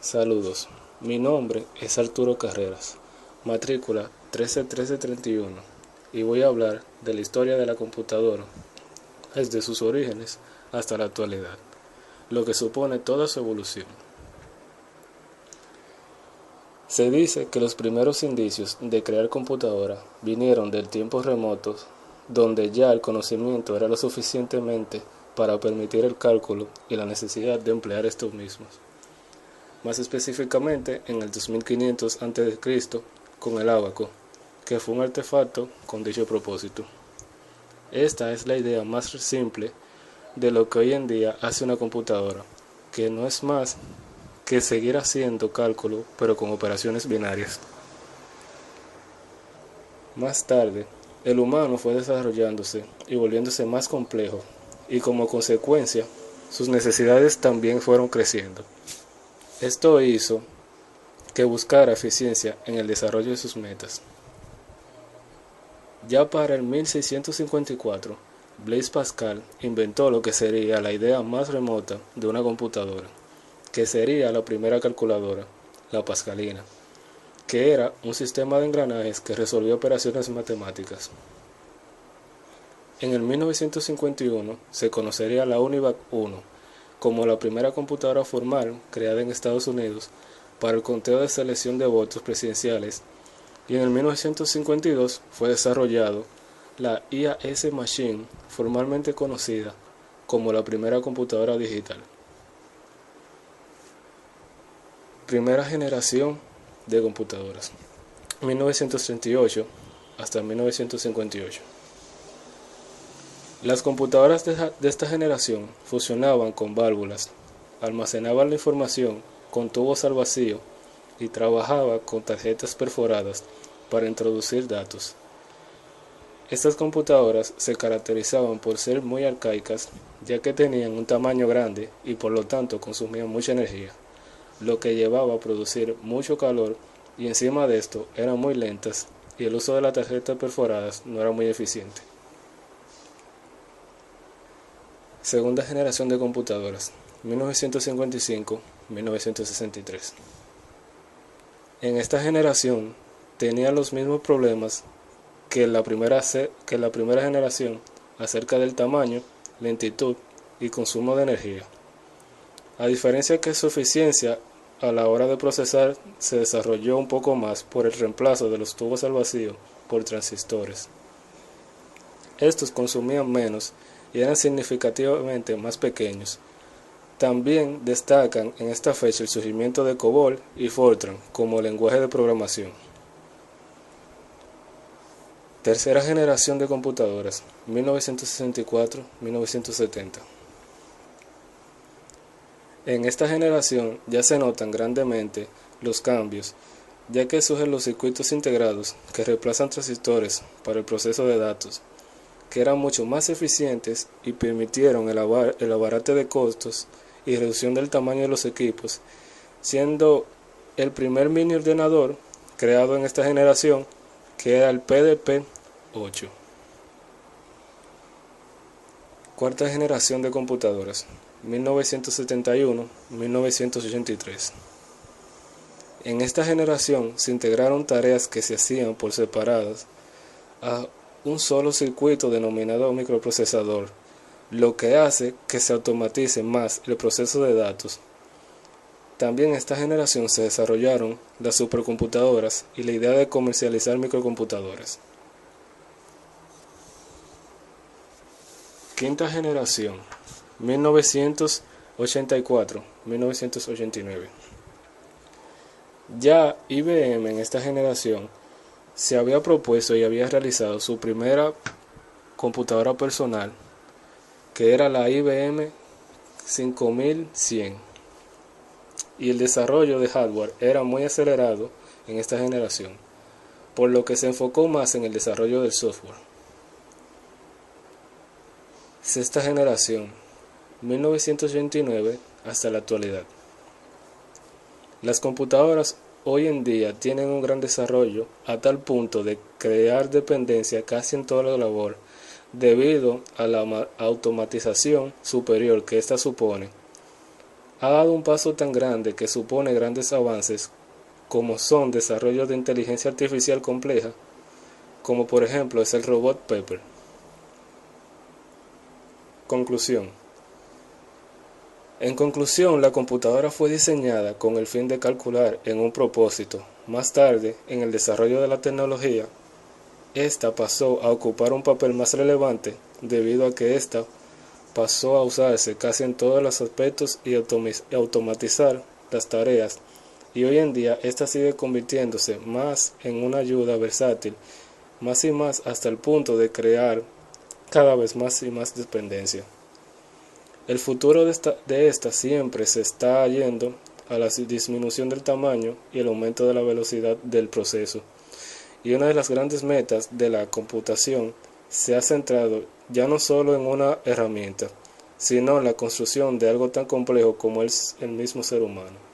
Saludos, mi nombre es Arturo Carreras, matrícula 131331, y voy a hablar de la historia de la computadora, desde sus orígenes hasta la actualidad, lo que supone toda su evolución. Se dice que los primeros indicios de crear computadora vinieron del tiempos remotos, donde ya el conocimiento era lo suficientemente para permitir el cálculo y la necesidad de emplear estos mismos. Más específicamente en el 2500 a.C. con el ábaco, que fue un artefacto con dicho propósito. Esta es la idea más simple de lo que hoy en día hace una computadora, que no es más que seguir haciendo cálculo pero con operaciones binarias. Más tarde, el humano fue desarrollándose y volviéndose más complejo, y como consecuencia, sus necesidades también fueron creciendo. Esto hizo que buscara eficiencia en el desarrollo de sus metas. Ya para el 1654, Blaise Pascal inventó lo que sería la idea más remota de una computadora, que sería la primera calculadora, la pascalina, que era un sistema de engranajes que resolvía operaciones matemáticas. En el 1951 se conocería la UNIVAC 1 como la primera computadora formal creada en Estados Unidos para el conteo de selección de votos presidenciales, y en el 1952 fue desarrollado la IAS Machine, formalmente conocida como la primera computadora digital. Primera generación de computadoras, 1938 hasta 1958. Las computadoras de esta generación funcionaban con válvulas, almacenaban la información con tubos al vacío y trabajaba con tarjetas perforadas para introducir datos. Estas computadoras se caracterizaban por ser muy arcaicas, ya que tenían un tamaño grande y por lo tanto consumían mucha energía, lo que llevaba a producir mucho calor, y encima de esto eran muy lentas y el uso de las tarjetas perforadas no era muy eficiente. Segunda generación de computadoras, 1955-1963. En esta generación tenía los mismos problemas que la primera generación acerca del tamaño, lentitud y consumo de energía. A diferencia que su eficiencia a la hora de procesar se desarrolló un poco más por el reemplazo de los tubos al vacío por transistores. Estos consumían menos y eran significativamente más pequeños. También destacan en esta fecha el surgimiento de COBOL y Fortran como lenguaje de programación. Tercera generación de computadoras, 1964-1970. En esta generación ya se notan grandemente los cambios, ya que surgen los circuitos integrados que reemplazan transistores para el proceso de datos, que eran mucho más eficientes y permitieron el abarate de costos y reducción del tamaño de los equipos, siendo el primer mini ordenador creado en esta generación, que era el PDP-8. Cuarta generación de computadoras, 1971-1983. En esta generación se integraron tareas que se hacían por separadas a un solo circuito denominado microprocesador, lo que hace que se automatice más el proceso de datos. También en esta generación se desarrollaron las supercomputadoras y la idea de comercializar microcomputadoras. Quinta generación, 1984-1989. Ya IBM en esta generación se había propuesto y había realizado su primera computadora personal, que era la IBM 5100, y el desarrollo de hardware era muy acelerado en esta generación, por lo que se enfocó más en el desarrollo del software. Sexta generación, 1989 hasta la actualidad. Las computadoras hoy en día tienen un gran desarrollo a tal punto de crear dependencia casi en toda la labor, debido a la automatización superior que ésta supone, ha dado un paso tan grande que supone grandes avances como son desarrollos de inteligencia artificial compleja, como por ejemplo es el robot Pepper. Conclusión. En conclusión, la computadora fue diseñada con el fin de calcular en un propósito. Más tarde, en el desarrollo de la tecnología, esta pasó a ocupar un papel más relevante debido a que esta pasó a usarse casi en todos los aspectos y automatizar las tareas, y hoy en día esta sigue convirtiéndose más en una ayuda versátil, más y más hasta el punto de crear cada vez más y más dependencia. El futuro de esta siempre se está yendo a la disminución del tamaño y el aumento de la velocidad del proceso. Y una de las grandes metas de la computación se ha centrado ya no solo en una herramienta, sino en la construcción de algo tan complejo como es el mismo ser humano.